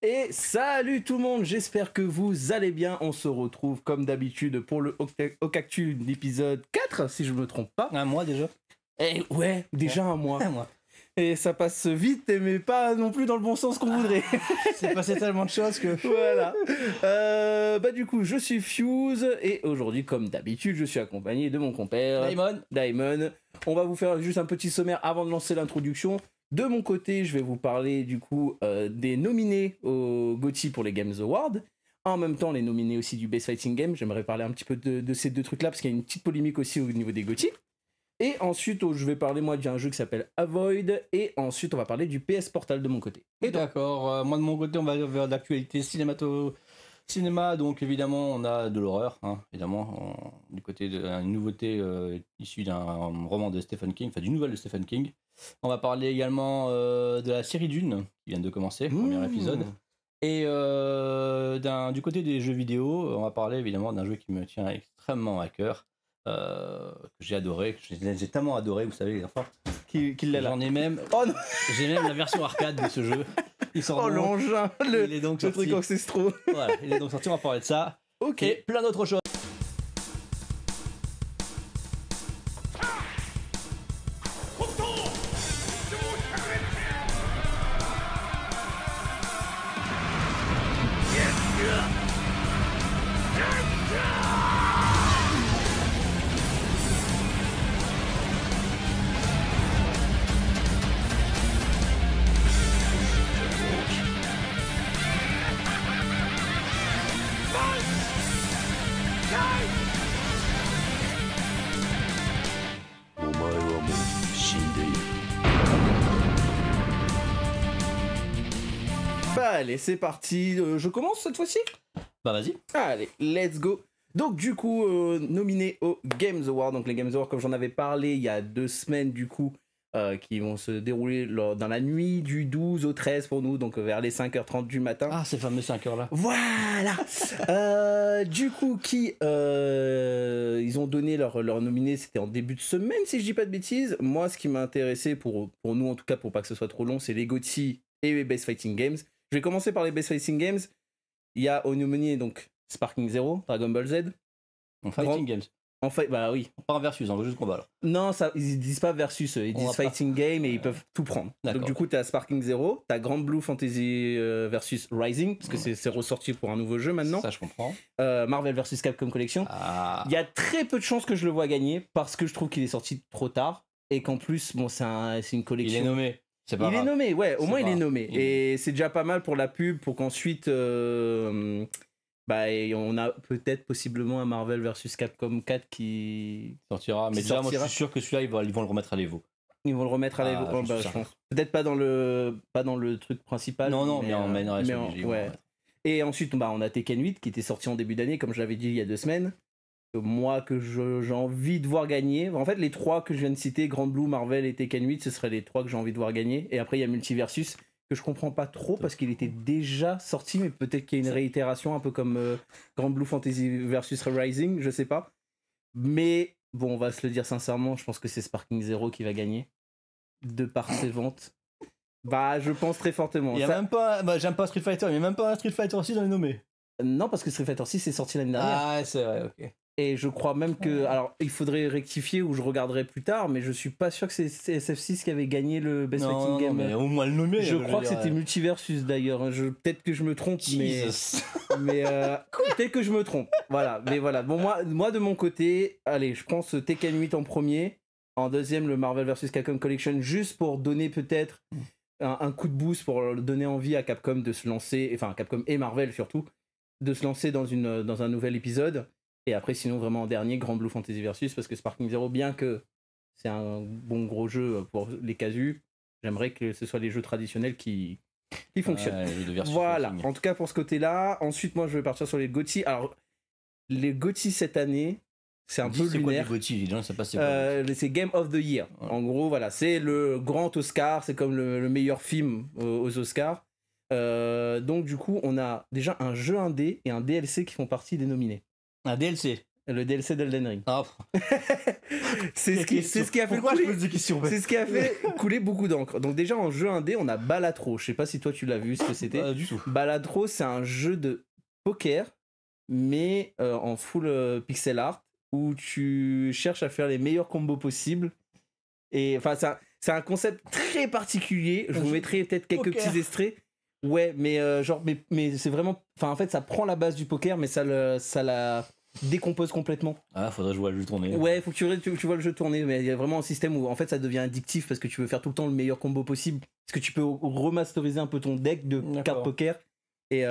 Et salut tout le monde, j'espère que vous allez bien. On se retrouve comme d'habitude pour le Okactu l'épisode 4, si je me trompe pas. Un mois déjà. Et ouais, déjà un mois. Un mois. Et ça passe vite, mais pas non plus dans le bon sens qu'on voudrait. C'est passé tellement de choses que... Voilà. Du coup, je suis Fuse et aujourd'hui, comme d'habitude, je suis accompagné de mon compère Daimon. On va vous faire juste un petit sommaire avant de lancer l'introduction. De mon côté, je vais vous parler du coup des nominés au GOTY pour les Games Awards. En même temps, les nominés aussi du Best Fighting Game. J'aimerais parler un petit peu de ces deux trucs-là parce qu'il y a une petite polémique aussi au niveau des GOTY. Et ensuite, je vais parler moi d'un jeu qui s'appelle Avoid. Et ensuite, on va parler du PS Portal de mon côté. Et d'accord, moi de mon côté, on va vers l'actualité cinéma. Donc évidemment, on a de l'horreur, hein, évidemment, du côté d'une nouveauté issue d'un roman de Stephen King, enfin d'une nouvelle de Stephen King. On va parler également de la série Dune, qui vient de commencer, premier épisode. Et du côté des jeux vidéo, on va parler évidemment d'un jeu qui me tient extrêmement à cœur. Que j'ai adoré, que j'ai tellement adoré, vous savez les enfants, j'en ai même, j'ai même la version arcade de ce jeu. L'engin, le truc ancestraux. Voilà, il est donc sorti, on va parler de ça. Ok. Et plein d'autres choses. Allez, c'est parti. Je commence cette fois-ci ? Bah vas-y. Allez, let's go. Donc du coup, nominé aux Games Awards. Donc les Games Awards, comme j'en avais parlé il y a 2 semaines du coup, qui vont se dérouler dans la nuit du 12 au 13 pour nous, donc vers les 5h30 du matin. Ah, ces fameux 5h là. Voilà. Du coup, ils ont donné leur nominé, c'était en début de semaine si je dis pas de bêtises. Moi, ce qui m'a intéressé pour nous en tout cas, pour pas que ce soit trop long, c'est les GOTY et les Best Fighting Games. Je vais commencer par les Best Fighting Games. Il y a au nominé donc Sparking Zero, Dragon Ball Z. En Fighting Games. En fait, bah oui. Pas en versus, on veut juste combat alors. Non, ils disent pas versus, ils disent Fighting Game et ils peuvent tout prendre. Donc du coup, t'as Sparking Zero, t'as Grand Blue Fantasy versus Rising, parce que c'est ressorti pour un nouveau jeu maintenant. Ça, je comprends. Marvel versus Capcom Collection. Il y a très peu de chances que je le vois gagner, parce que je trouve qu'il est sorti trop tard, et qu'en plus, bon, c'est une collection. Il est nommé. Il est nommé, ouais, au moins il est nommé. Et c'est déjà pas mal pour la pub, pour qu'ensuite, on a peut-être possiblement un Marvel vs Capcom 4 qui sortira. Mais déjà, moi je suis sûr que celui-là, ils vont le remettre à l'Evo. Ils vont le remettre à l'Evo, je pense. Peut-être pas dans le truc principal. Non, mais en mènerait ouais. Et ensuite, on a Tekken 8 qui était sorti en début d'année, comme je l'avais dit il y a 2 semaines. Moi, que j'ai envie de voir gagner. En fait, les 3 que je viens de citer, Grand Blue, Marvel et Tekken 8, ce seraient les 3 que j'ai envie de voir gagner. Et après, il y a Multiversus, que je comprends pas trop parce qu'il était déjà sorti, mais peut-être qu'il y a une réitération, un peu comme Grand Blue Fantasy versus Rising, je sais pas. Mais bon, on va se le dire sincèrement, je pense que c'est Sparking Zero qui va gagner, de par ses ventes. Je pense très fortement. Il y a même pas, j'aime pas Street Fighter, il y a même pas un Street Fighter 6 dans les nommés. Non, parce que Street Fighter 6 est sorti l'année dernière. Ah, c'est vrai, ok. Et je crois même que... Alors, il faudrait rectifier ou je regarderai plus tard, mais je suis pas sûr que c'est SF6 qui avait gagné le Best Fighting Game. Mais au moins le nommer. Je crois que c'était Multiversus d'ailleurs. Peut-être que je me trompe, mais peut-être que je me trompe. Voilà, mais voilà. Bon, moi de mon côté, allez, je prends ce Tekken 8 en premier. En deuxième, le Marvel vs Capcom Collection, juste pour donner peut-être un coup de boost, pour donner envie à Capcom de se lancer, enfin Capcom et Marvel surtout, de se lancer dans un nouvel épisode. Et après, sinon, vraiment en dernier, Grand Blue Fantasy Versus, parce que Sparking Zero, bien que c'est un bon gros jeu pour les casus, j'aimerais que ce soit les jeux traditionnels qui fonctionnent. Voilà, en tout cas pour ce côté-là. Ensuite, moi, je vais partir sur les GOTY. Alors, les GOTY cette année, c'est un peu lunaire. C'est Game of the Year. Ouais. En gros, voilà, c'est le grand Oscar, c'est comme le meilleur film aux Oscars. Donc, du coup, on a déjà un jeu indé et un DLC qui font partie des nominés. Un DLC. Le DLC d'Elden Ring. Ah. C'est ce qui a fait couler beaucoup d'encre. Donc déjà en jeu indé, on a Balatro. Je sais pas si toi tu l'as vu ce que c'était. Pas du tout. Balatro, c'est un jeu de poker, mais en full pixel art, où tu cherches à faire les meilleurs combos possibles. Et enfin, c'est un concept très particulier. Je vous mettrai peut-être quelques petits extraits. Ouais, mais mais c'est vraiment. Enfin, en fait, ça prend la base du poker, mais ça la décompose complètement. Ah, faudrait que je vois le jeu tourner. Ouais, faut que tu vois le jeu tourner, mais il y a vraiment un système où en fait ça devient addictif parce que tu veux faire tout le temps le meilleur combo possible. Parce que tu peux remasteriser un peu ton deck de cartes poker. Et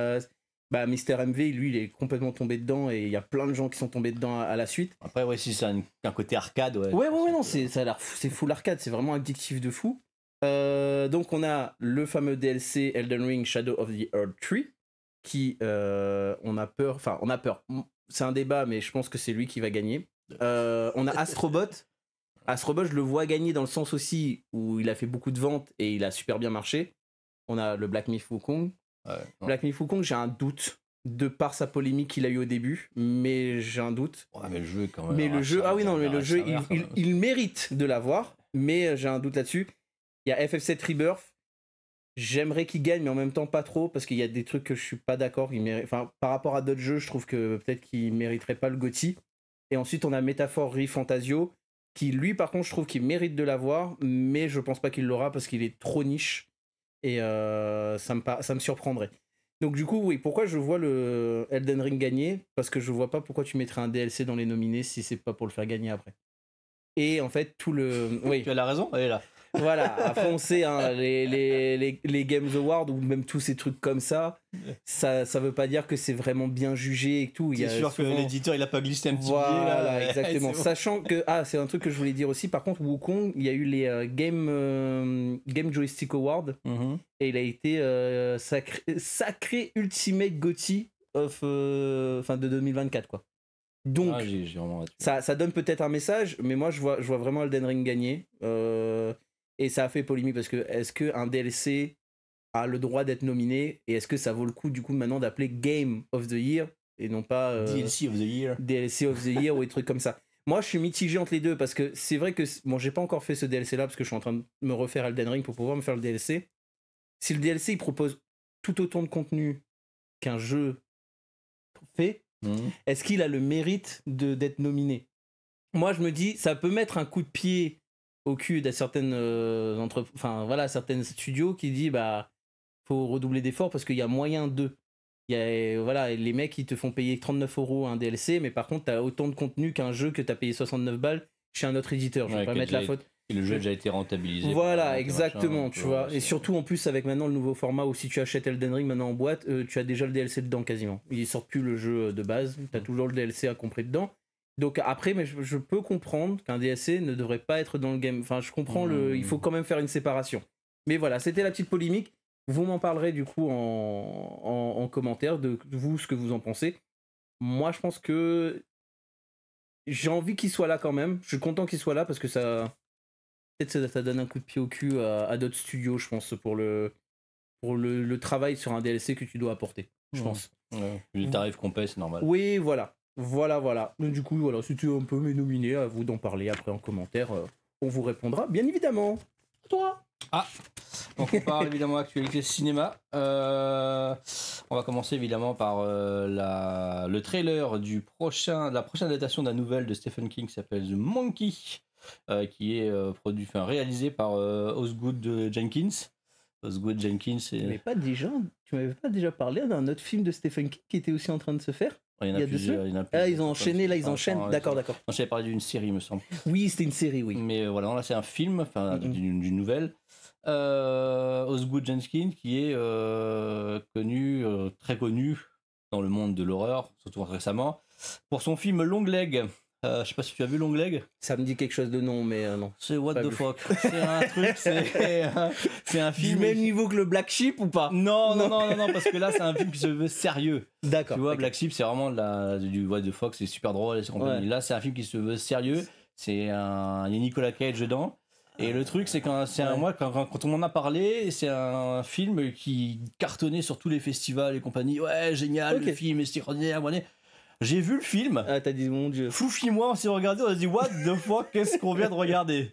Mister MV, lui, il est complètement tombé dedans et il y a plein de gens qui sont tombés dedans à la suite. Après, ouais, si c'est un côté arcade, ouais. Ouais, non, ça a l'air c'est full arcade, c'est vraiment addictif de fou. Donc on a le fameux DLC Elden Ring Shadow of the Earth Tree qui on a peur. C'est un débat, mais je pense que c'est lui qui va gagner. On a Astrobot. Astrobot, je le vois gagner dans le sens aussi où il a fait beaucoup de ventes et il a super bien marché. On a le Black Myth Wukong. Black Myth Wukong, j'ai un doute de par sa polémique qu'il a eu au début, mais j'ai un doute. Ouais, mais le jeu quand même. Mais le jeu, le jeu, il mérite de l'avoir, mais j'ai un doute là-dessus. Il y a FF7 Rebirth. J'aimerais qu'il gagne, mais en même temps pas trop, parce qu'il y a des trucs que je suis pas d'accord. Enfin, par rapport à d'autres jeux, je trouve que peut-être qu'il mériterait pas le GOTY. Et ensuite, on a Métaphore Fantasio, qui lui, par contre, je trouve qu'il mérite de l'avoir, mais je pense pas qu'il l'aura parce qu'il est trop niche. Et ça me surprendrait. Donc du coup, oui, pourquoi je vois le Elden Ring gagner? Parce que je vois pas pourquoi tu mettrais un DLC dans les nominés si c'est pas pour le faire gagner après. Et en fait, tout le... Oui. Tu as la raison, elle est là. Voilà, après on sait, hein, les Games Awards ou même tous ces trucs comme ça veut pas dire que c'est vraiment bien jugé et tout. C'est sûr souvent... que l'éditeur il a pas glissé un petit billet là. Voilà, exactement. Sachant que, c'est un truc que je voulais dire aussi, par contre Wukong, il y a eu les Game Joystick Awards et il a été sacré Ultimate GOTY de 2024 quoi. Donc ça donne peut-être un message, mais moi je vois vraiment Elden Ring gagner. Et ça a fait polémique parce que est-ce qu'un DLC a le droit d'être nominé et est-ce que ça vaut le coup du coup maintenant d'appeler Game of the Year et non pas DLC of the Year ou des trucs comme ça. Moi je suis mitigé entre les deux parce que c'est vrai que bon, j'ai pas encore fait ce DLC là parce que je suis en train de me refaire Elden Ring pour pouvoir me faire le DLC. Si le DLC il propose tout autant de contenu qu'un jeu fait, est-ce qu'il a le mérite d'être nominé? Moi je me dis ça peut mettre un coup de pied au cul de certaines certaines studios qui dit faut redoubler d'efforts parce qu'il y a moyen de. Il y a les mecs qui te font payer 39 € un DLC, mais par contre t'as autant de contenu qu'un jeu que t'as payé 69 balles chez un autre éditeur. Je vais pas mettre la faute. Et le jeu a déjà été rentabilisé. Voilà, exactement, tu vois. Et surtout en plus avec maintenant le nouveau format où si tu achètes Elden Ring maintenant en boîte, tu as déjà le DLC dedans quasiment. Ils sortent plus le jeu de base, t'as toujours le DLC à compris dedans. Donc après, mais je peux comprendre qu'un DLC ne devrait pas être dans le game. Enfin, je comprends il faut quand même faire une séparation. Mais voilà, c'était la petite polémique. Vous m'en parlerez du coup en commentaire de vous, ce que vous en pensez. Moi, je pense que j'ai envie qu'il soit là quand même. Je suis content qu'il soit là parce que ça donne un coup de pied au cul à d'autres studios, je pense, pour le travail sur un DLC que tu dois apporter, je pense. Ouais, les tarifs qu'on paye, c'est normal. Oui, voilà. Donc, du coup, voilà, c'était un peu mes nominés, à vous d'en parler après en commentaire. On vous répondra, bien évidemment. À toi. Donc on parle évidemment actualité cinéma. On va commencer évidemment par le trailer de la prochaine adaptation de la nouvelle de Stephen King qui s'appelle The Monkey, qui est réalisé par Osgood Jenkins. Osgood Jenkins. Tu m'avais pas déjà parlé d'un autre film de Stephen King qui était aussi en train de se faire? Il y en a plusieurs. Ils ont enchaîné, ils enchaînent. D'accord. Non, j'avais parlé d'une série, me semble. Oui, c'était une série, oui. Mais voilà, là c'est un film, d'une nouvelle. Osgood Jenkins qui est très connu dans le monde de l'horreur, surtout récemment, pour son film Longleg. Je sais pas si tu as vu Longleg. Ça me dit quelque chose de nom, mais non. C'est what the fuck. C'est un truc, c'est un film. Du même niveau que le Black Sheep ou pas? Non, parce que là c'est un film qui se veut sérieux. D'accord. Tu vois, Black Sheep c'est vraiment du what the fuck, c'est super drôle. Là c'est un film qui se veut sérieux. Il y a Nicolas Cage dedans. Et le truc, c'est quand on m'en a parlé, c'est un film qui cartonnait sur tous les festivals et compagnie. Ouais, génial, le film est extraordinaire. J'ai vu le film. Ah, t'as dit mon dieu. Floufi moi, on s'est regardé, on a dit what the fuck, qu'est-ce qu'on vient de regarder.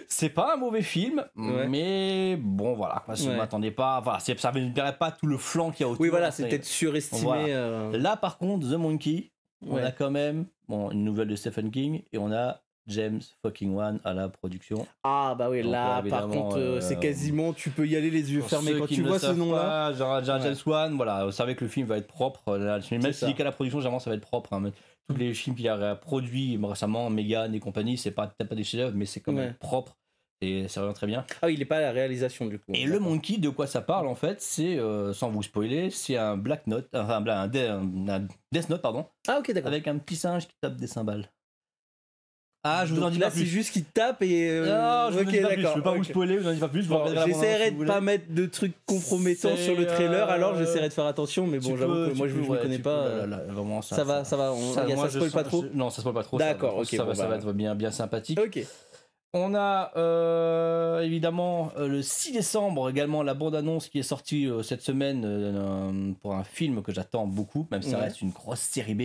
C'est pas un mauvais film, mais bon voilà, je ne m'attendais pas, voilà, ça ne me plairait pas tout le flanc qu'il y a autour. Oui voilà, c'est peut-être surestimé. Voilà. Là par contre, The Monkey, on a quand même une nouvelle de Stephen King et on a James fucking Wan à la production. Ah bah oui, là par contre c'est quasiment, tu peux y aller les yeux fermés quand tu vois ce nom-là. James Wan, voilà, vous savez que le film va être propre, même s'il est qu'à la production, généralement ça va être propre. Hein, tous les films qu'il a produits récemment, Megan et compagnie, c'est peut-être pas des chefs-d'œuvre, mais c'est quand même propre. Et ça revient très bien. Ah oui, il est pas à la réalisation du coup. Et le Monkey, de quoi ça parle en fait, c'est, sans vous spoiler, c'est un Black Note, enfin un Death Note, pardon. Ah ok, d'accord. Avec un petit singe qui tape des cymbales. Ah, je vous en dis pas plus. Là, c'est juste qu'il tape et. Non, je vous en dis pas plus. Je peux pas vous spoiler, je vous en dis pas plus. Bon, j'essaierai de pas mettre de trucs compromettants sur le trailer, alors j'essaierai de faire attention, mais bon, j'avoue que moi je ne connais pas. Vraiment, ça va, ça spoil pas trop. Non, ça spoil pas trop. D'accord, ok. Ça va être bien sympathique. Ok. On a évidemment le 6 décembre également la bande-annonce qui est sortie cette semaine pour un film que j'attends beaucoup, même si ça reste une grosse série B.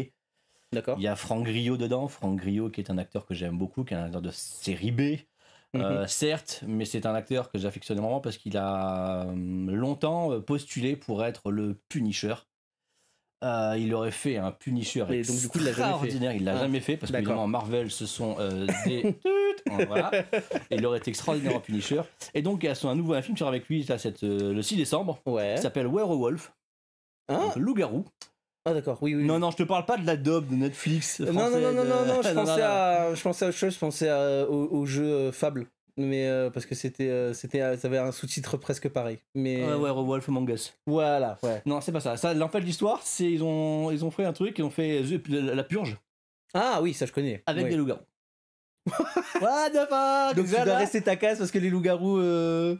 D'accord. Il y a Franck Grillo dedans, Franck Grillo qui est un acteur que j'aime beaucoup, qui est un acteur de série B, certes, mais c'est un acteur que j'affectionne vraiment parce qu'il a longtemps postulé pour être le Punisher. Il aurait fait un Punisher extraordinaire, il l'a jamais fait parce que évidemment Marvel ce sont des voilà. Et il aurait été extraordinaire en Punisher. Et donc il y a un nouveau film qui sera avec lui là, le 6 décembre, qui s'appelle Werewolf, loup-garou. Ah d'accord, oui. Non, je te parle pas de l'adobe de Netflix. Non, je pensais à autre chose, je pensais au jeu Fable. Mais parce que ça avait un sous-titre presque pareil. Mais Werewolf Among Us. Voilà, ouais. Non, c'est pas ça. En fait, l'histoire, c'est ils ont fait un truc, ils ont fait la purge. Ah oui, ça je connais. Avec des loups-garous. What the fuck. Donc tu dois rester ta case parce que les loups-garous. Le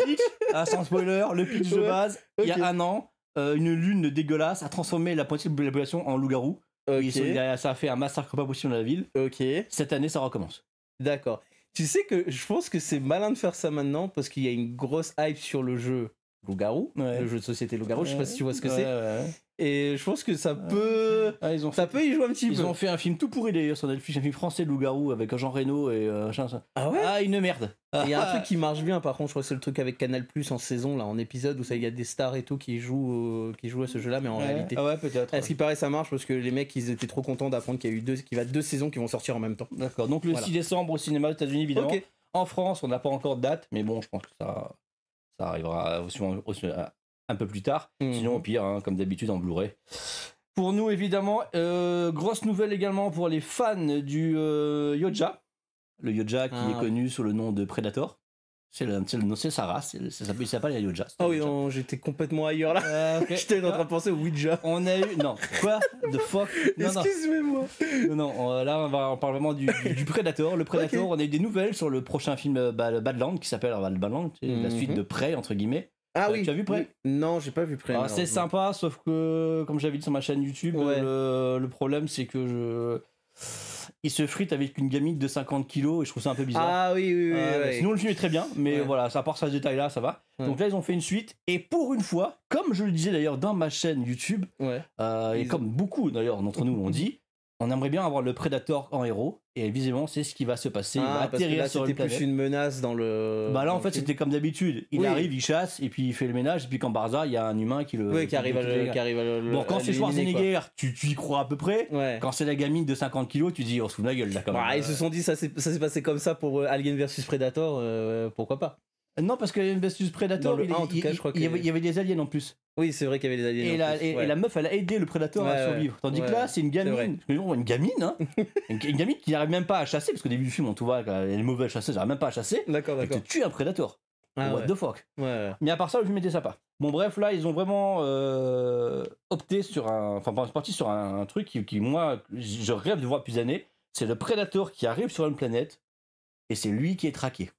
pitch, sans spoiler, le pitch de base. Il y a un an. Une lune dégueulasse a transformé la moitié de la population en loup-garou. Ça a fait un massacre pas possible dans la ville. Cette année, ça recommence. D'accord. Tu sais que je pense que c'est malin de faire ça maintenant parce qu'il y a une grosse hype sur le jeu Loup-garou, le jeu de société Loup-garou, je sais pas si tu vois ce que c'est. Et je pense que ça peut ça peut y jouer un petit peu. Ils ont fait un film tout pourri d'ailleurs sur Netflix, un film français Loup-garou avec Jean Reno et Ah ouais. Ah, une merde. Il y a un truc qui marche bien par contre, je crois que c'est le truc avec Canal+ en saison là, en épisode où il y a des stars et tout qui jouent à ce jeu-là, mais en réalité. Ah ouais, peut-être. À ce qui paraît ça marche parce que les mecs ils étaient trop contents d'apprendre qu'il y a deux saisons qui vont sortir en même temps. D'accord. Donc le 6 décembre au cinéma aux États-Unis évidemment. En France, on n'a pas encore de date, mais bon, je pense que ça arrivera aussi un peu plus tard. Sinon, au pire, comme d'habitude, en Blu-ray. Pour nous, évidemment, grosse nouvelle également pour les fans du Yoja. Le Yoja qui est connu sous le nom de Predator. C'est sa race, ça s'appelle la Yoja. Ah oui, non, j'étais complètement ailleurs là. J'étais en train de penser au Ouija. On a eu. Non, quoi the fuck. Excuse-moi. Non, là on parle vraiment du Predator. Le Predator, on a eu des nouvelles sur le prochain film Badland qui s'appelle Badland, la suite de Prey, entre guillemets. Ah oui. Tu as vu Prey? Non, j'ai pas vu Prey. C'est sympa, sauf que, comme j'avais dit sur ma chaîne YouTube, le problème c'est que il se frite avec une gamine de 50 kilos et je trouve ça un peu bizarre. Ah oui. Sinon le film est très bien, mais voilà, à part ce détail là, ça va. Donc là ils ont fait une suite et pour une fois, comme je le disais d'ailleurs dans ma chaîne YouTube, et comme beaucoup d'ailleurs d'entre nous l'ont dit, on aimerait bien avoir le Predator en héros et visiblement c'est ce qui va se passer. Il va atterrir sur une planète. C'était plus une menace dans le. Bah là en fait c'était comme d'habitude. Il arrive, il chasse et puis il fait le ménage et puis quand Barza il y a un humain qui le. Oui, qui arrive à le. Bon quand c'est Schwarzenegger, tu y crois à peu près. Quand c'est la gamine de 50 kilos, tu dis on se fout de la gueule là quand même. Ils se sont dit ça s'est passé comme ça pour Alien vs Predator, pourquoi pas. Non, parce que Alien vs Predator, il y avait des aliens en plus. Oui, c'est vrai qu'il y avait des aliens. Et la meuf, elle a aidé le Predator à survivre. Tandis que là, c'est une gamine. Une gamine, hein. Une gamine qui n'arrive même pas à chasser, parce qu'au début du film, on te voit qu'elle est mauvaise chasseuse, elle n'arrive même pas à chasser. D'accord. Elle te tue un Predator. What the fuck. Mais à part ça, le film était sympa. Bon, bref, là, ils ont vraiment opté sur parti sur un truc qui, moi, je rêve de voir depuis des années. C'est le Predator qui arrive sur une planète et c'est lui qui est traqué.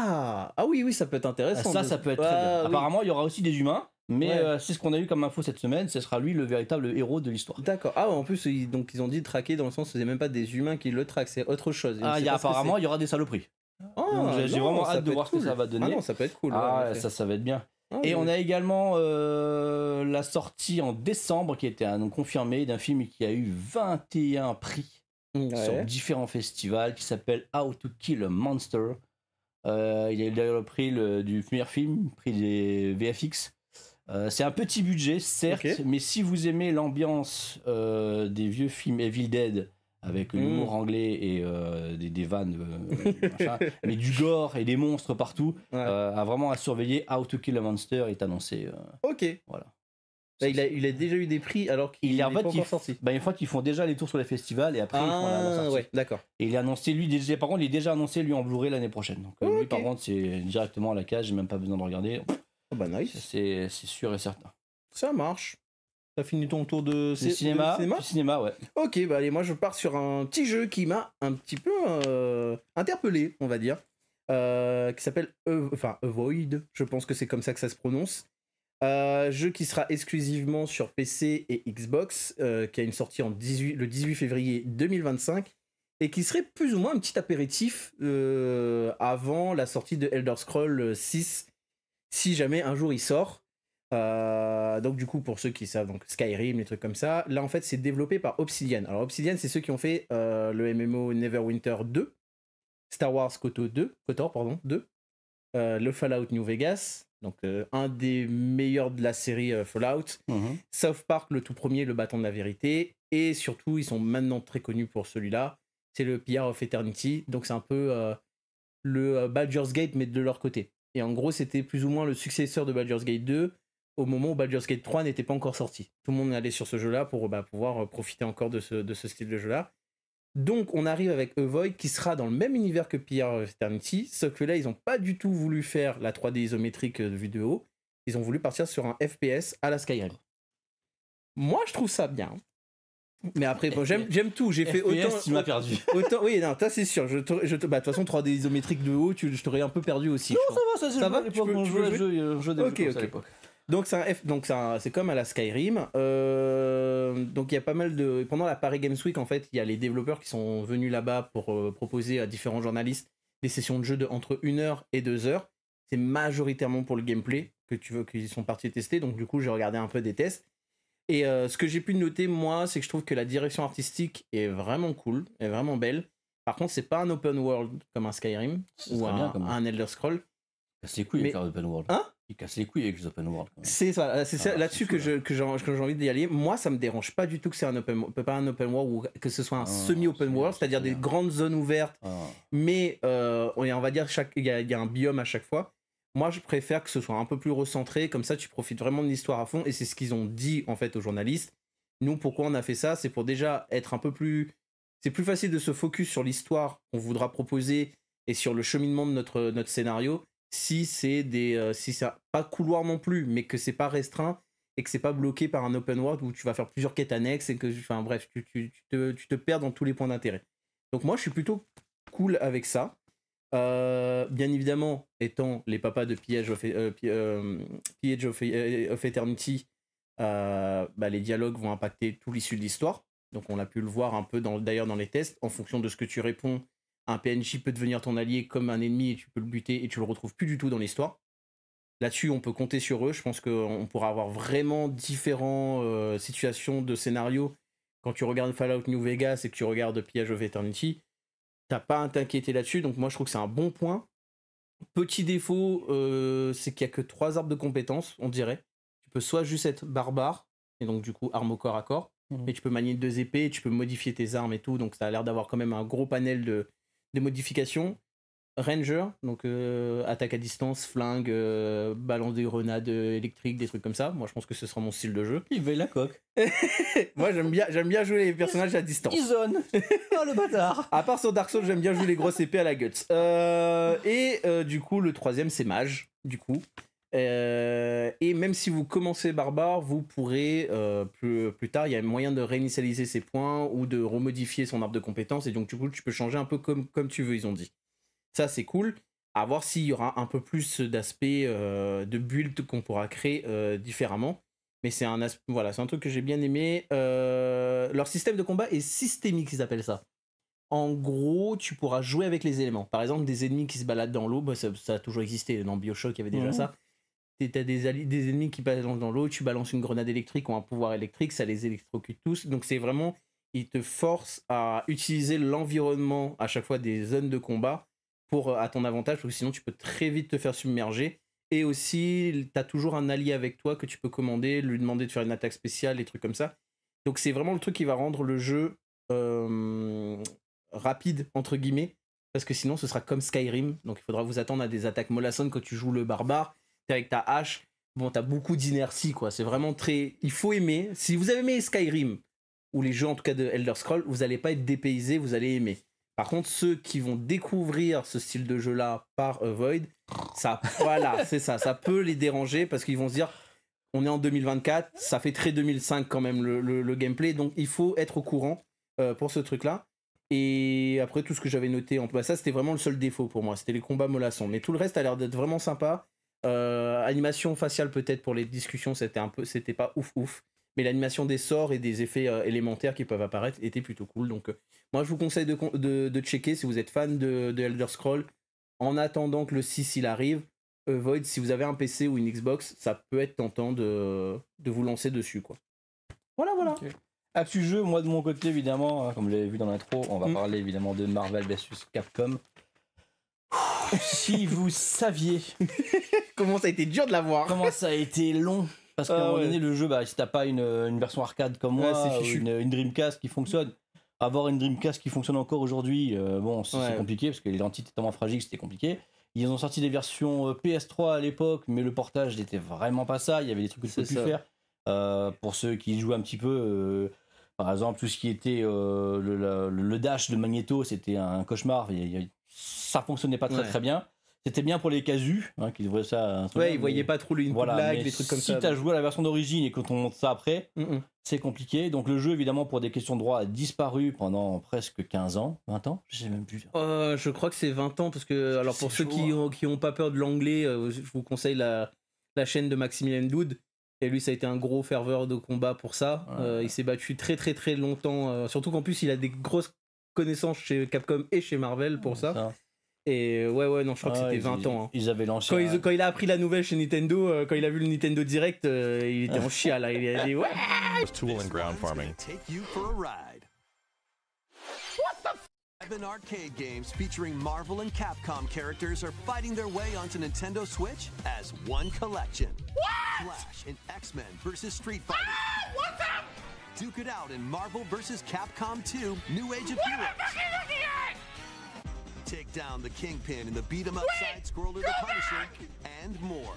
Ah oui, ça peut être intéressant. Ça peut être très bien. Apparemment, il y aura aussi des humains, mais c'est ce qu'on a eu comme info cette semaine, ce sera lui le véritable héros de l'histoire. D'accord. Ah, en plus, ils ont dit traquer dans le sens où c'est même pas des humains qui le traquent, c'est autre chose. Apparemment, il y aura des saloperies. J'ai vraiment hâte de voir ce que ça va donner. Ah non, ça peut être cool. Ça va être bien. Et on a également la sortie en décembre qui était confirmée d'un film qui a eu 21 prix sur différents festivals, qui s'appelle How to Kill a Monster. Il a eu d'ailleurs le prix du meilleur film, prix des VFX. C'est un petit budget, certes, mais si vous aimez l'ambiance des vieux films Evil Dead, avec l'humour anglais et des vannes, machin, mais du gore et des monstres partout, vraiment à surveiller. How to Kill a Monster est annoncé. Voilà. Bah, il a déjà eu des prix alors qu'il n'est pas encore sorti. Une fois qu'ils font déjà les tours sur les festivals et après ils font la sortie. Ouais, d'accord. Et il est annoncé, lui, par contre, il est déjà annoncé lui en Blu-ray l'année prochaine. Donc lui, par contre, c'est directement à la cage, j'ai même pas besoin de regarder. Bah nice. C'est sûr et certain. Ça marche. T'as fini ton tour de cinéma, ouais. Ok, bah allez, moi je pars sur un petit jeu qui m'a un petit peu interpellé, on va dire, qui s'appelle Avoid, je pense que c'est comme ça que ça se prononce. Jeu qui sera exclusivement sur PC et Xbox, qui a une sortie le 18 février 2025, et qui serait plus ou moins un petit apéritif avant la sortie de Elder Scrolls 6, si jamais un jour il sort. Donc du coup, pour ceux qui savent, donc Skyrim, les trucs comme ça, là en fait c'est développé par Obsidian. Alors Obsidian, c'est ceux qui ont fait le MMO Neverwinter 2, Star Wars KOTOR 2, le Fallout New Vegas, donc un des meilleurs de la série Fallout, South Park, le tout premier, le bâton de la vérité, et surtout ils sont maintenant très connus pour celui-là, c'est le Pyre of Eternity, donc c'est un peu le Baldur's Gate mais de leur côté. Et en gros c'était plus ou moins le successeur de Baldur's Gate 2, au moment où Baldur's Gate 3 n'était pas encore sorti. Tout le monde allait sur ce jeu-là pour pouvoir profiter encore de ce style de jeu-là. Donc on arrive avec Avoid qui sera dans le même univers que Pyre of Eternity, sauf que là ils n'ont pas du tout voulu faire la 3D isométrique vue de haut, ils ont voulu partir sur un FPS à la Skyrim. Moi je trouve ça bien. Mais après, bon, j'aime tout. J'ai fait autant. Tu m'as perdu. Oui, non, ça c'est sûr. De toute façon, 3D isométrique de haut, je t'aurais un peu perdu aussi. Non, ça va. On jouait à jeu à l'époque. Donc c'est comme à la Skyrim. Donc il y a pas mal de. Pendant la Paris Games Week, en fait, il y a les développeurs qui sont venus là-bas pour proposer à différents journalistes des sessions de jeu de entre 1 heure et 2 heures. C'est majoritairement pour le gameplay qu'ils sont partis tester. Donc du coup, j'ai regardé un peu des tests. Et ce que j'ai pu noter, moi, c'est que je trouve que la direction artistique est vraiment cool, est vraiment belle. Par contre, c'est pas un open world comme un Skyrim ou un Elder Scrolls. Il casse les couilles avec l'open world. Il casse les couilles avec les open world. C'est ça, là-dessus que j'ai envie d'y aller. Moi, ça me dérange pas du tout que c'est pas un open world ou que ce soit un semi-open world, c'est-à-dire des grandes zones ouvertes. Mais on va dire il y a un biome à chaque fois. Moi, je préfère que ce soit un peu plus recentré, comme ça tu profites vraiment de l'histoire à fond, et c'est ce qu'ils ont dit en fait aux journalistes. Nous, pourquoi on a fait ça? C'est pour déjà être un peu plus... C'est plus facile de se focus sur l'histoire qu'on voudra proposer et sur le cheminement de notre scénario, si c'est si ça pas couloir non plus, mais que c'est pas restreint et que c'est pas bloqué par un open world où tu vas faire plusieurs quêtes annexes et que, enfin bref, tu te perds dans tous les points d'intérêt. Donc moi, je suis plutôt cool avec ça. Bien évidemment, étant les papas de Pillage of Eternity, les dialogues vont impacter tout l'issue de l'histoire. Donc on a pu le voir un peu d'ailleurs dans les tests. En fonction de ce que tu réponds, un PNJ peut devenir ton allié comme un ennemi et tu peux le buter et tu le retrouves plus du tout dans l'histoire. Là-dessus, on peut compter sur eux. Je pense qu'on pourra avoir vraiment différentes situations de scénario. Quand tu regardes Fallout New Vegas et que tu regardes Pillage of Eternity, t'as pas à t'inquiéter là-dessus, donc moi je trouve que c'est un bon point. Petit défaut, c'est qu'il y a que 3 arbres de compétences, on dirait. Tu peux soit juste être barbare, et donc du coup arme au corps à corps, mais tu peux manier 2 épées, tu peux modifier tes armes et tout, donc ça a l'air d'avoir quand même un gros panel de modifications. Ranger, donc attaque à distance, flingue, balance des grenades électriques, des trucs comme ça. Moi je pense que ce sera mon style de jeu. Il veut la coque. Moi j'aime bien jouer les personnages à distance. Il zone. Oh le bâtard. À part sur Dark Souls, j'aime bien jouer les grosses épées à la guts. Du coup le troisième c'est mage, du coup. Et même si vous commencez barbare, vous pourrez plus tard, il y a moyen de réinitialiser ses points ou de remodifier son arbre de compétences, et donc du coup tu peux changer un peu comme tu veux, ils ont dit. Ça c'est cool, à voir s'il y aura un peu plus d'aspect de build qu'on pourra créer différemment. Mais c'est un truc que j'ai bien aimé. Leur système de combat est systémique, ils appellent ça. En gros, tu pourras jouer avec les éléments. Par exemple, des ennemis qui se baladent dans l'eau, ça a toujours existé. Dans BioShock, il y avait déjà ça. t'as des ennemis qui balancent dans l'eau, tu balances une grenade électrique ou un pouvoir électrique, ça les électrocute tous. Donc c'est vraiment, il te force à utiliser l'environnement à chaque fois des zones de combat à ton avantage, parce que sinon tu peux très vite te faire submerger. Et aussi, t'as toujours un allié avec toi que tu peux commander, lui demander de faire une attaque spéciale, des trucs comme ça. Donc c'est vraiment le truc qui va rendre le jeu rapide, entre guillemets, parce que sinon ce sera comme Skyrim, donc il faudra vous attendre à des attaques mollassonnes quand tu joues le barbare, t'es avec ta hache, bon t'as beaucoup d'inertie quoi, c'est vraiment très... Il faut aimer, si vous avez aimé Skyrim, ou les jeux en tout cas de Elder Scrolls, vous allez pas être dépaysé, vous allez aimer. Par contre, ceux qui vont découvrir ce style de jeu-là par Void, ça, voilà, c'est ça, ça peut les déranger parce qu'ils vont se dire, on est en 2024, ça fait très 2005 quand même le gameplay, donc il faut être au courant pour ce truc-là. Et après, tout ce que j'avais noté, ça c'était vraiment le seul défaut pour moi, c'était les combats mollassons. Mais tout le reste a l'air d'être vraiment sympa. Animation faciale peut-être pour les discussions, c'était pas ouf. Mais l'animation des sorts et des effets élémentaires qui peuvent apparaître était plutôt cool. Donc moi je vous conseille de checker si vous êtes fan de Elder Scrolls. En attendant que le 6 il arrive, Void, si vous avez un PC ou une Xbox, ça peut être tentant de vous lancer dessus quoi. Voilà. Okay. Actu jeu, moi de mon côté évidemment, comme vous l'avez vu dans l'intro, on va parler évidemment de Marvel vs Capcom. Si vous saviez comment ça a été dur de l'avoir, comment ça a été long. Parce qu'à un moment donné, le jeu, si t'as pas une version arcade comme moi, ou une Dreamcast qui fonctionne, avoir une Dreamcast qui fonctionne encore aujourd'hui, c'est compliqué parce que les lentilles étaient tellement fragiles que c'était compliqué. Ils ont sorti des versions PS3 à l'époque, mais le portage n'était vraiment pas ça. Il y avait des trucs que tu peux plus faire. Pour ceux qui jouaient un petit peu, par exemple, tout ce qui était le dash de Magneto, c'était un cauchemar. Ça fonctionnait pas très bien. C'était bien pour les casus, qui devraient ça. Ils voyaient pas trop le input lag, les trucs comme ça. Si t'as joué à la version d'origine et que on monte ça après, c'est compliqué. Donc le jeu, évidemment, pour des questions de droit, a disparu pendant presque 15 ans, 20 ans, je sais même plus. Je crois que c'est 20 ans, parce que, alors pour ceux qui ont pas peur de l'anglais, je vous conseille la chaîne de Maximilian Dood. Et lui, ça a été un gros ferveur de combat pour ça. Il s'est battu très très très longtemps, surtout qu'en plus, il a des grosses connaissances chez Capcom et chez Marvel pour ça. Et non, je crois que c'était 20 ans. Ils avaient lancé. Quand il a appris la nouvelle chez Nintendo, quand il a vu le Nintendo Direct, il était en chien là. Il a dit ouais. Tool and ground farming. Seven arcade games featuring Marvel and Capcom characters are fighting their way onto Nintendo Switch as one collection. What? Flash in X-Men vs. Street Fighter. What's up? Duke it out in Marvel vs. Capcom 2: New Age of Heroes. Take down the Kingpin in the beat-em-up side-scroller The Punisher, and more.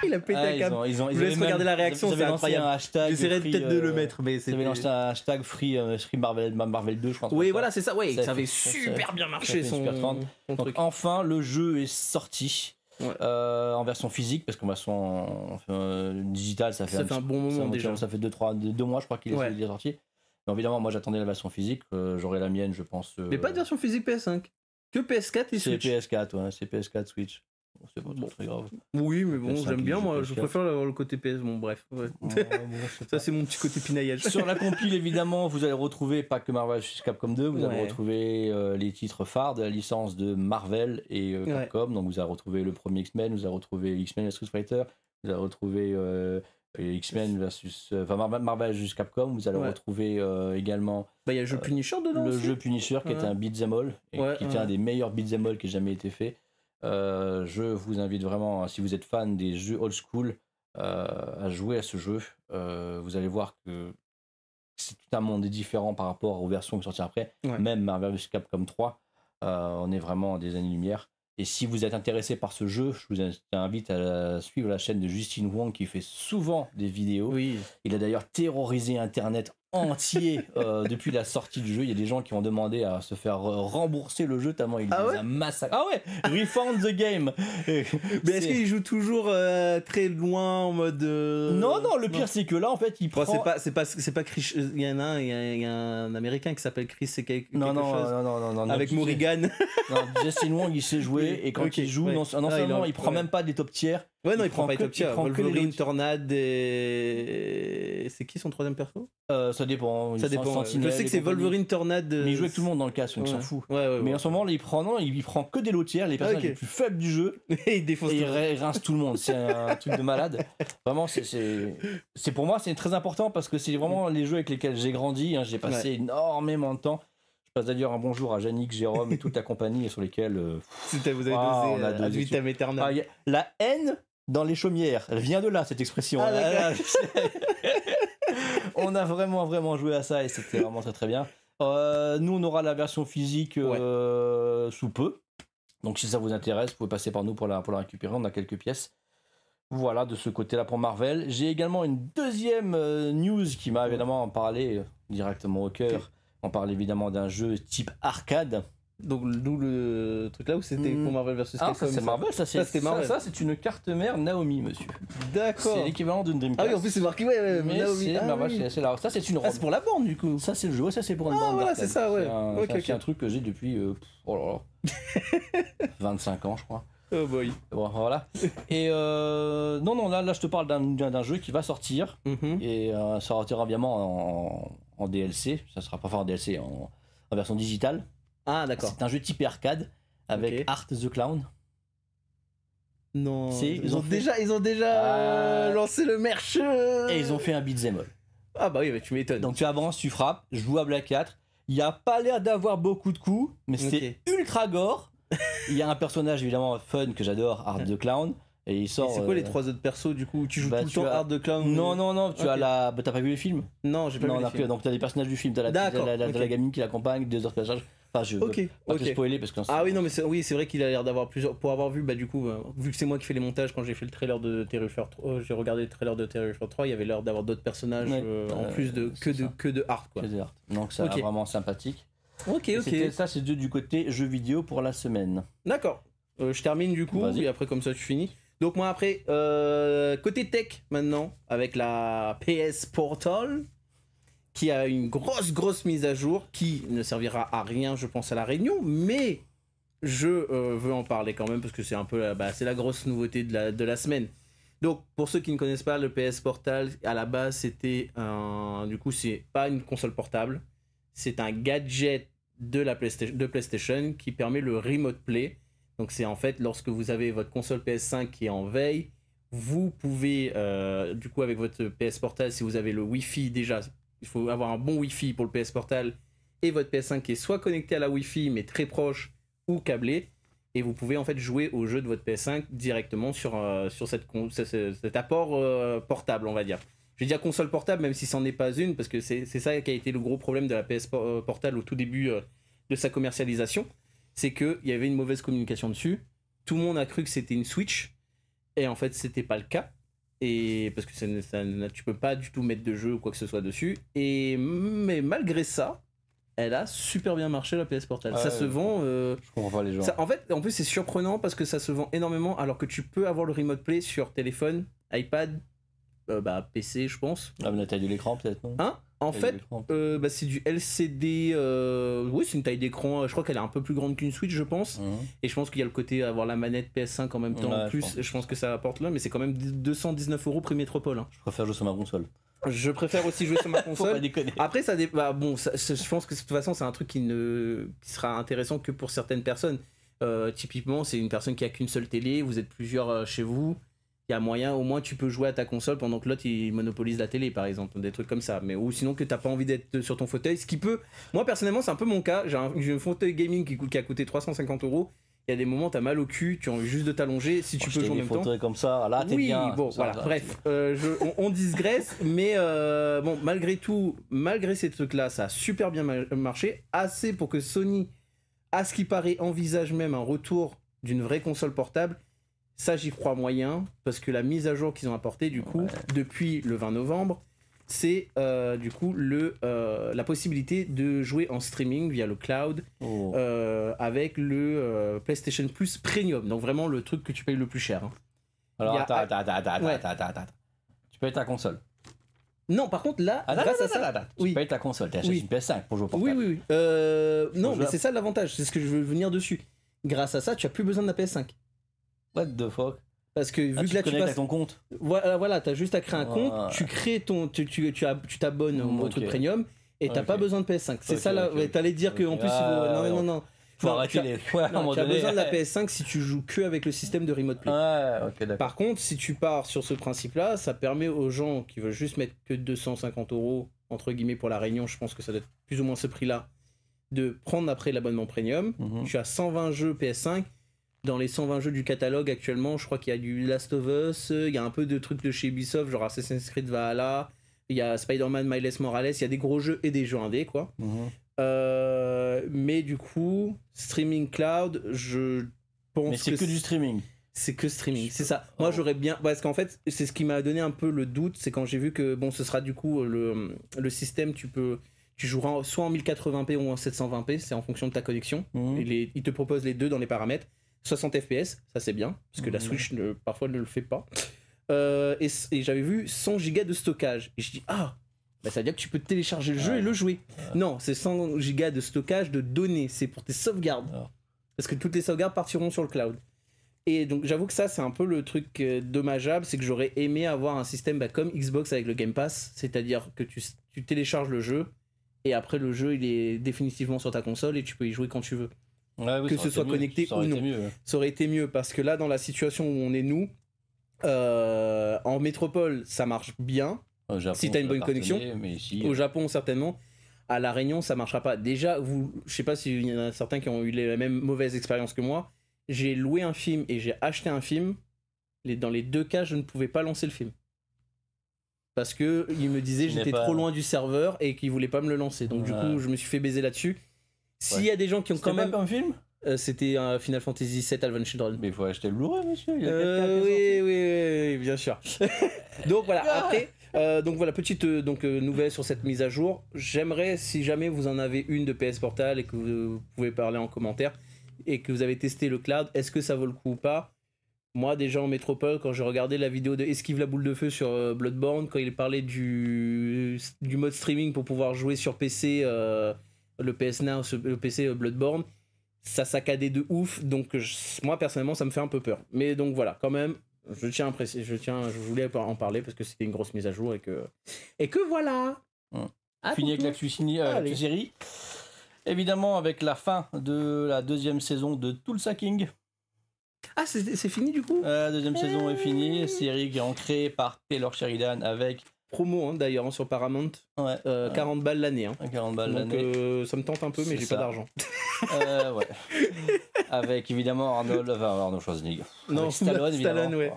Il a pété un câble. Je vous laisse regarder la réaction, c'est incroyable. J'essaierai peut-être de le mettre, mais c'était... Ils avaient lancé un hashtag Free Marvel 2, je pense. Oui, voilà, c'est ça, ça avait super bien marché son truc. Enfin, le jeu est sorti. En version physique, parce qu'en version digitale, ça fait un bon moment déjà. Ça fait 2 mois, je crois qu'il est sorti. Mais évidemment, moi j'attendais la version physique, j'aurai la mienne, je pense. Mais pas de version physique PS5, que PS4 et Switch. C'est PS4, c'est PS4 Switch. C'est pas très grave. Oui, mais bon, j'aime bien, moi, je préfère le côté PS. Bon, bref. Ça, c'est mon petit côté pinaillage. Sur la compile, évidemment, vous allez retrouver pas que Marvel vs Capcom 2, vous allez retrouver les titres phares de la licence de Marvel et Capcom. Donc, vous allez retrouver le premier X-Men, vous allez retrouver X-Men Street Fighter, vous allez retrouver X-Men versus Marvel vs Capcom, vous allez retrouver également. Il y a le jeu Punisher dedans. Le jeu Punisher qui était un beat'em all, qui était un des meilleurs beat'em all qui ait jamais été fait. Je vous invite vraiment, si vous êtes fan des jeux old school, à jouer à ce jeu. Vous allez voir que c'est tout un monde différent par rapport aux versions qui sont sorties après. Même Marvel vs Capcom 3, on est vraiment à des années-lumière. Et si vous êtes intéressé par ce jeu, je vous invite à suivre la chaîne de Justin Wong qui fait souvent des vidéos. Il a d'ailleurs terrorisé Internet entier depuis la sortie du jeu. Il y a des gens qui ont demandé à se faire rembourser le jeu tellement il les a massacrés. Refund the game. Mais est-ce qu'il joue toujours très loin en mode Non, le pire c'est que là en fait il prend. C'est pas Chris. Il y a un américain qui s'appelle Chris. C'est quelque chose. Non. Avec Morrigan. Non, Justin Wong il sait jouer et quand il joue, non seulement il prend même pas des top tiers. Ouais, non, il prend pas Utopia. que les Wolverine, loot. Tornade et. C'est qui son troisième perso? Ça dépend. Ça dépend. Je sais que c'est Wolverine, Tornade. Mais il joue avec tout le monde dans le casque, donc il s'en fout. Ouais. Mais en ce moment, là, il prend que des lotières, les personnages les plus faibles du jeu. Et il défonce Et tout le monde. il rince tout le monde. C'est un truc de malade. Vraiment, c'est pour moi, c'est très important parce que c'est vraiment les jeux avec lesquels j'ai grandi. Hein. J'ai passé énormément de temps. Je passe d'ailleurs un bonjour à Yannick, Jérôme et toute la compagnie sur lesquels. Vous avez on a dosé ad dosé vitam aeternam. La haine dans les chaumières, elle vient de là, cette expression. Ah, d'accord. On a vraiment joué à ça et c'était vraiment très très bien. Nous, on aura la version physique sous peu. Donc si ça vous intéresse, vous pouvez passer par nous pour la récupérer. On a quelques pièces. Voilà, de ce côté-là pour Marvel. J'ai également une deuxième news qui m'a évidemment parlé directement au cœur. On parle évidemment d'un jeu type arcade. Donc d'où le truc là où c'était pour Marvel vs Capcom. Ça c'est Marvel, c'était Marvel. Ça c'est une carte mère Naomi, monsieur. D'accord. C'est l'équivalent d'une Dreamcast. Ah oui, en plus c'est marqué mais Naomi. oui. C'est là. Ça c'est une robe. C'est pour la borne du coup. Ça c'est le jeu, ça c'est pour une bande. Voilà, d'arcade. c'est ça, ouais. C'est un truc que j'ai depuis 25 ans, je crois. Oh boy. Bon, voilà. Et non, là je te parle d'un jeu qui va sortir. Et ça sortira évidemment en DLC. Ça sera pas en DLC, en version digitale. Ah d'accord. C'est un jeu type arcade avec Art the Clown. Non. Ils ont déjà lancé le merch. Et ils ont fait un beat'em all. Ah bah oui, mais tu m'étonnes. Donc tu avances, tu frappes, jouable à 4. Il n'y a pas l'air d'avoir beaucoup de coups, mais c'est ultra gore. Il y a un personnage évidemment fun que j'adore, Art the Clown. Et il sort. C'est quoi les trois autres persos du coup? Tu joues tout le temps Art the Clown? Non, tu as la. T'as pas vu les films? Non, j'ai pas vu les films. Donc t'as des personnages du film, t'as la gamine qui l'accompagne, des autres personnages. Enfin, je veux pas te spoiler parce que. Ah oui, non, mais c'est vrai qu'il a l'air d'avoir plusieurs. Pour avoir vu, bah du coup, vu que c'est moi qui fais les montages, quand j'ai fait le trailer de Terrifier 3, j'ai regardé le trailer de Terrifier 3, il y avait l'air d'avoir d'autres personnages en plus que de Art quoi. Que de Art. Donc c'est vraiment sympathique. Ok. Ça c'est du côté jeux vidéo pour la semaine. D'accord. Je termine du coup, et après comme ça tu finis. Donc moi après, côté tech maintenant, avec la PS Portal, qui a une grosse mise à jour, qui ne servira à rien je pense à la réunion, mais je veux en parler quand même, parce que c'est un peu c'est la grosse nouveauté de la semaine. Donc pour ceux qui ne connaissent pas, le PS Portal, à la base c'était du coup c'est pas une console portable, c'est un gadget de PlayStation qui permet le Remote Play. Donc c'est en fait lorsque vous avez votre console PS5 qui est en veille, vous pouvez du coup avec votre PS Portal, si vous avez le Wi-Fi déjà, il faut avoir un bon Wi-Fi pour le PS Portal, et votre PS5 qui est soit connecté à la Wi-Fi mais très proche ou câblé, et vous pouvez en fait jouer au jeu de votre PS5 directement sur cet apport portable, on va dire. Je vais dire console portable même si c'en est pas une, parce que c'est ça qui a été le gros problème de la PS Portal au tout début de sa commercialisation. C'est qu'il y avait une mauvaise communication dessus. Tout le monde a cru que c'était une Switch. Et en fait, c'était pas le cas. Et parce que tu peux pas du tout mettre de jeu ou quoi que ce soit dessus. Mais malgré ça, elle a super bien marché la PS Portal. Ça se vend. Je comprends pas les gens. En fait, en plus, c'est surprenant parce que ça se vend énormément alors que tu peux avoir le Remote Play sur téléphone, iPad, PC, je pense. Ah, mais la taille de l'écran, peut-être, non? En fait, c'est du LCD. Oui, c'est une taille d'écran. Je crois qu'elle est un peu plus grande qu'une Switch, je pense. Et je pense qu'il y a le côté avoir la manette PS5 en même temps. En plus, je pense que ça apporte là, mais c'est quand même 219 € prix métropole. Je préfère jouer sur ma console. Je préfère aussi jouer sur ma console. Faut pas déconner. Après, je pense que de toute façon, c'est un truc qui sera intéressant que pour certaines personnes. Typiquement, c'est une personne qui a qu'une seule télé. Vous êtes plusieurs chez vous. Il y a moyen, au moins tu peux jouer à ta console pendant que l'autre il monopolise la télé par exemple, des trucs comme ça. Mais ou sinon que t'as pas envie d'être sur ton fauteuil, ce qui peut. Moi personnellement c'est un peu mon cas, j'ai un fauteuil gaming qui a coûté 350 €. Il y a des moments t'as mal au cul, tu as envie juste de t'allonger, si tu peux jouer en même temps. Fauteuil comme ça, là t'es bien. Bon voilà, bref, on digresse, mais bon malgré tout, malgré ces trucs là, ça a super bien marché, assez pour que Sony, à ce qui paraît, envisage même un retour d'une vraie console portable. Ça, j'y crois moyen, parce que la mise à jour qu'ils ont apportée, du coup, depuis le 20 novembre, c'est du coup la possibilité de jouer en streaming via le cloud avec le PlayStation Plus Premium. Donc vraiment le truc que tu payes le plus cher. Alors attends. Tu payes ta console. Non, par contre, là, grâce à ça... Tu payes ta console, t'achètes une PS5 pour jouer au portable. Oui. Non, mais c'est ça l'avantage, c'est ce que je veux venir dessus. Grâce à ça, tu as plus besoin de la PS5. What the fuck? Parce que vu que là tu connectes à ton compte. Voilà, t'as juste à créer un compte, tu crées ton, tu t'abonnes au truc premium et t'as pas besoin de PS5. C'est ça là. Ouais, t'allais dire qu'en plus, non. Faut arrêter les fois. Tu as besoin de la PS5 si tu joues que avec le système de Remote Play. Par contre, si tu pars sur ce principe-là, ça permet aux gens qui veulent juste mettre que 250 € entre guillemets pour la réunion, je pense que ça doit être plus ou moins ce prix-là, de prendre après l'abonnement premium. Tu as 120 jeux PS5. Dans les 120 jeux du catalogue actuellement, je crois qu'il y a du Last of Us, il y a un peu de trucs de chez Ubisoft, genre Assassin's Creed Valhalla, il y a Spider-Man Miles Morales, il y a des gros jeux et des jeux indés, quoi. Mais du coup, streaming cloud, je pense mais c'est que du streaming. C'est que streaming, c'est ça. Moi, j'aurais bien... Parce qu'en fait, c'est ce qui m'a donné un peu le doute, c'est quand j'ai vu que, bon, ce sera du coup le système, tu joueras soit en 1080p ou en 720p, c'est en fonction de ta connexion. Il te propose les deux dans les paramètres. 60 fps, ça c'est bien, parce que la Switch parfois ne le fait pas. Et j'avais vu 100 Go de stockage. Et je dis, ça veut dire que tu peux télécharger le jeu et le jouer. Non, c'est 100 Go de stockage de données, c'est pour tes sauvegardes. Parce que toutes les sauvegardes partiront sur le cloud. Et donc j'avoue que ça c'est un peu le truc dommageable, c'est que j'aurais aimé avoir un système comme Xbox avec le Game Pass, c'est-à-dire que tu télécharges le jeu, et après le jeu il est définitivement sur ta console et tu peux y jouer quand tu veux. Que ce soit connecté ou non. Ça aurait été mieux parce que là, dans la situation où on est nous, en métropole, ça marche bien. Japon, si tu as une bonne connexion. Mais ici, au Japon, certainement. À La Réunion, ça marchera pas. Déjà, je sais pas s'il y en a certains qui ont eu les mêmes mauvaises expériences que moi. J'ai loué un film et j'ai acheté un film. Dans les deux cas, je ne pouvais pas lancer le film. Parce que il me disait j'étais trop loin du serveur et qu'il voulait pas me le lancer. Donc du coup, je me suis fait baiser là-dessus. S'il y a des gens qui ont quand même... C'était pas comme film c'était un Final Fantasy VII Advent Children. Mais il faut acheter le Blu-ray, monsieur. Il y a oui, bien sûr. Donc voilà, après... petite nouvelle sur cette mise à jour. J'aimerais, si jamais vous en avez une de PS Portal et que vous pouvez parler en commentaire et que vous avez testé le cloud, est-ce que ça vaut le coup ou pas? Moi, déjà en métropole, quand j'ai regardé la vidéo de Esquive la boule de feu sur Bloodborne, quand il parlait du mode streaming pour pouvoir jouer sur PC, le PS Now, le PC Bloodborne, ça saccadait de ouf. Donc moi personnellement, ça me fait un peu peur. Mais donc voilà, quand même. Je voulais en parler parce que c'était une grosse mise à jour et que voilà. Fini avec l'actu série. Évidemment, avec la fin de la deuxième saison de Tulsa King. Ah, c'est fini du coup. La deuxième saison est finie. Série qui est ancrée par Taylor Sheridan avec promo d'ailleurs sur Paramount. 40 balles l'année. 40 balles l'année. Ça me tente un peu, mais j'ai pas d'argent. Avec évidemment Arnold Schwarzenegger. Non, Stallone, ouais.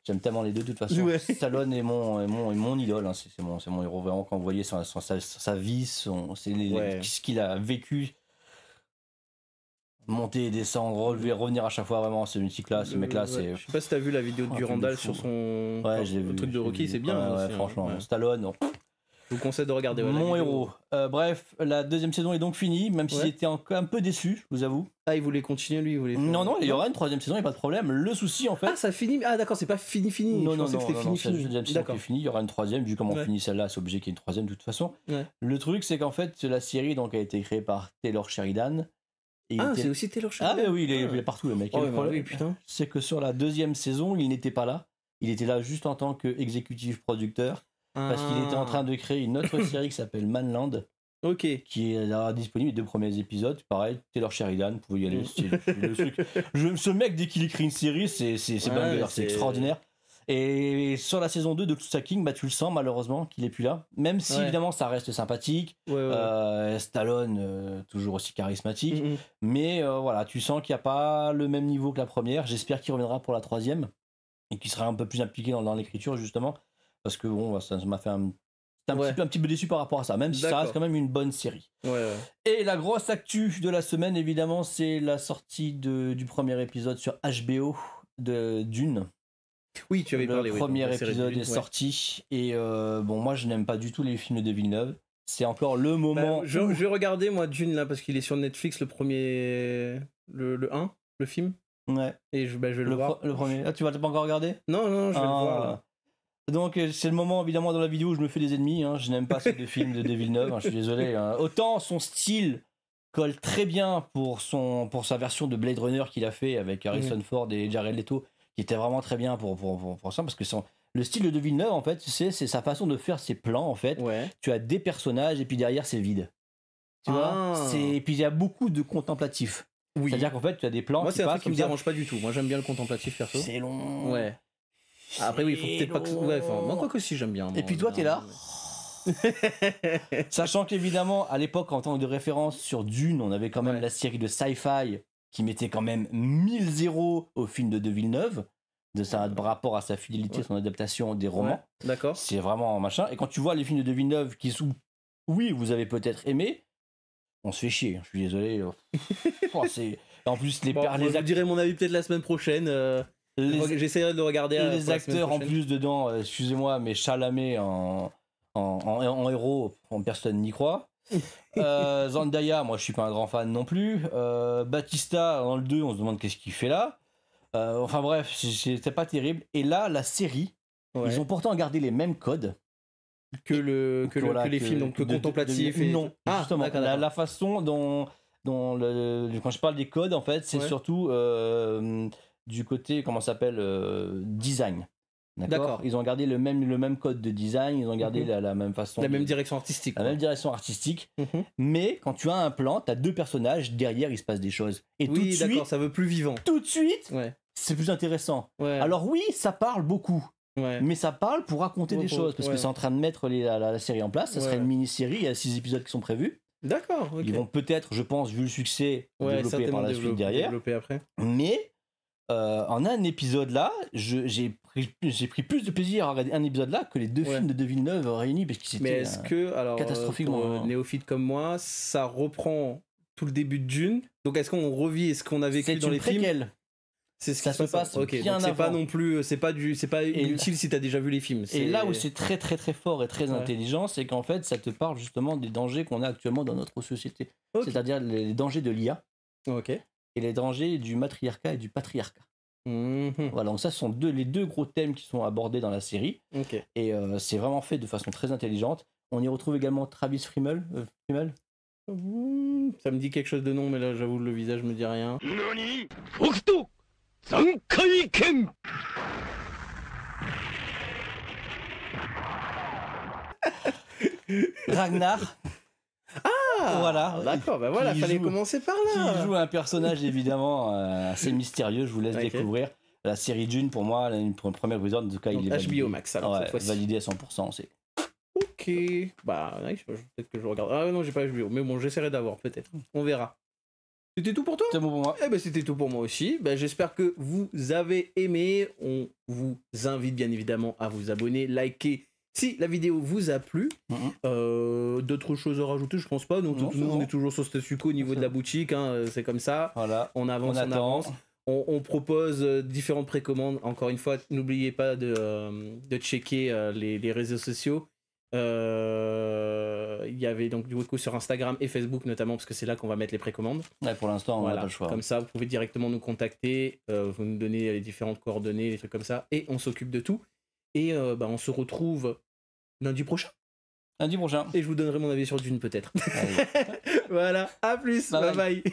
J'aime tellement les deux de toute façon. Ouais. Stallone est mon idole. Hein. C'est mon héros vraiment quand vous voyez sa vie, ce qu'il a vécu. Monter et descendre, relever, revenir à chaque fois, vraiment, c'est multiclasse. Ce mec-là, c'est. Je sais pas si t'as vu la vidéo de Durandal sur son truc de Rocky, c'est bien. Franchement, Stallone. Je vous conseille de regarder. Mon héros. Bref, la deuxième saison est donc finie, même si j'étais un peu déçu, je vous avoue. Ah, il voulait continuer, lui, il voulait. Non, il y aura une troisième saison, il n'y a pas de problème. Le souci, en fait. Ah, ça finit. Ah, d'accord, c'est pas fini. Non, c'était fini. La deuxième saison qui est finie, il y aura une troisième, vu comment on finit celle-là, c'est obligé qu'il y ait une troisième de toute façon. Le truc, c'est qu'en fait, la série donc, a été créée par Taylor Sheridan. C'est aussi Taylor Sheridan. Ah, bah oui, il est partout, le mec. Putain. C'est que sur la deuxième saison, il n'était pas là. Il était là juste en tant qu'exécutif producteur. Parce qu'il était en train de créer une autre série qui s'appelle Manland. Ok. Qui est là disponible, les 2 premiers épisodes. Pareil, Taylor Sheridan, vous pouvez y aller. Le truc. Ce mec, dès qu'il écrit une série, c'est banger, c'est extraordinaire. Et sur la saison 2 de Tulsa King, tu le sens malheureusement qu'il est plus là. Même si évidemment ça reste sympathique. Stallone, toujours aussi charismatique. Mais voilà, tu sens qu'il n'y a pas le même niveau que la première. J'espère qu'il reviendra pour la troisième. Et qu'il sera un peu plus impliqué dans l'écriture justement. Parce que bon, ça m'a fait un petit peu déçu par rapport à ça. Même si ça reste quand même une bonne série. Et la grosse actu de la semaine évidemment, c'est la sortie du premier épisode sur HBO de Dune. Oui, tu avais parlé. Le premier épisode est sorti et moi je n'aime pas du tout les films de Villeneuve. C'est encore le moment. Je vais regarder moi Dune là parce qu'il est sur Netflix le premier, le 1, le film. Ouais. Et je vais le voir. Le premier. Ah, tu vas pas encore regarder? Non, je vais le voir là. Donc c'est le moment évidemment dans la vidéo où je me fais des ennemis. Je n'aime pas ces deux films de Villeneuve. Je suis désolé. Autant son style colle très bien pour sa version de Blade Runner qu'il a fait avec Harrison Ford et Jared Leto, qui était vraiment très bien pour ça, parce que le style de Villeneuve, en fait, c'est sa façon de faire ses plans, en fait. Ouais. Tu as des personnages et puis derrière, c'est vide. Tu vois, et puis il y a beaucoup de contemplatifs. Oui. C'est-à-dire qu'en fait, tu as des plans. Moi, c'est un truc qui me ça. dérange pas du tout. Moi, j'aime bien le contemplatif perso. C'est long. Ouais. Après, oui, il faut peut-être pas que. Ouais, enfin, moi, quoi que si, j'aime bien. Et puis toi, t'es là. Sachant qu'évidemment, à l'époque, en tant que référence sur Dune, on avait quand même la série de sci-fi qui mettait quand même 1000 au film de Villeneuve, par rapport à sa fidélité, son adaptation des romans. Ouais. D'accord. C'est vraiment machin. Et quand tu vois les films de Villeneuve qui sont, oui, vous avez peut-être aimé, on se fait chier. Je suis désolé. En plus, je vous dirai mon avis peut-être la semaine prochaine. J'essaierai de le regarder. Les acteurs en plus dedans, excusez-moi, mais Chalamet en héros, personne n'y croit. Zendaya, moi je suis pas un grand fan non plus. Batista dans le 2, on se demande qu'est-ce qu'il fait là. Enfin bref, c'était pas terrible. Et là, la série, ils ont pourtant gardé les mêmes codes que les films, donc le contemplatif. Non, justement, la façon dont quand je parle des codes, en fait, c'est surtout du côté, comment ça s'appelle, design. D'accord. Ils ont gardé le même code de design, ils ont gardé la même façon. La même direction artistique. La même direction artistique. Mais quand tu as un plan, tu as deux personnages, derrière il se passe des choses. Et tout de suite, d'accord, ça veut plus vivant. Tout de suite, c'est plus intéressant. Ouais. Alors oui, ça parle beaucoup. Ouais. Mais ça parle pour raconter des choses, parce que c'est en train de mettre la série en place. Ça serait une mini-série, il y a 6 épisodes qui sont prévus. D'accord. Okay. Ils vont peut-être, je pense, vu le succès, développer par la suite derrière. Après. Mais en un épisode là, j'ai pris plus de plaisir à regarder un épisode là que les deux films de Villeneuve réunis, parce que c'était est-ce que, alors, catastrophiquement néophyte comme moi, ça reprend tout le début de Dune. Donc est-ce qu'on revit ce qu'on a vécu dans les films? C'est ce qui se passe. Ok. Bien avant. C'est pas non plus, c'est pas inutile si t'as déjà vu les films. Et là où c'est très très très fort et très intelligent, c'est qu'en fait ça te parle justement des dangers qu'on a actuellement dans notre société. C'est-à-dire les dangers de l'IA. Ok. Et les dangers du matriarcat et du patriarcat. Voilà, donc ça ce sont les deux gros thèmes qui sont abordés dans la série. Et c'est vraiment fait de façon très intelligente. On y retrouve également Travis Fimmel. Ça me dit quelque chose de nom, mais là j'avoue le visage me dit rien. Nani Ragnar. Voilà. D'accord, bah voilà, fallait commencer par là. Qui joue un personnage évidemment assez mystérieux, je vous laisse découvrir. La série Dune, pour moi, pour un premier épisode, en tout cas, il est validé. HBO Max, alors cette fois-ci. Validé à 100%. C'est... Ok, bah peut-être que je regarde. Ah non, j'ai pas HBO, mais bon, j'essaierai d'avoir, peut-être. On verra. C'était tout pour toi? C'était tout pour moi. Eh ben c'était tout pour moi aussi. Ben, j'espère que vous avez aimé. On vous invite bien évidemment à vous abonner, liker si la vidéo vous a plu. D'autres choses à rajouter, je pense pas. Donc nous on est toujours sur statu quo au niveau de la boutique, hein, c'est comme ça. Voilà. On avance. On propose différentes précommandes. Encore une fois, n'oubliez pas de checker les réseaux sociaux. Il y avait donc du coup sur Instagram et Facebook notamment, parce que c'est là qu'on va mettre les précommandes. Ouais, pour l'instant, on n'a pas le choix. Comme ça, vous pouvez directement nous contacter, vous nous donnez les différentes coordonnées, les trucs comme ça, et on s'occupe de tout. Et on se retrouve lundi prochain. Lundi prochain. Et je vous donnerai mon avis sur Dune peut-être. Voilà, à plus, bye bye.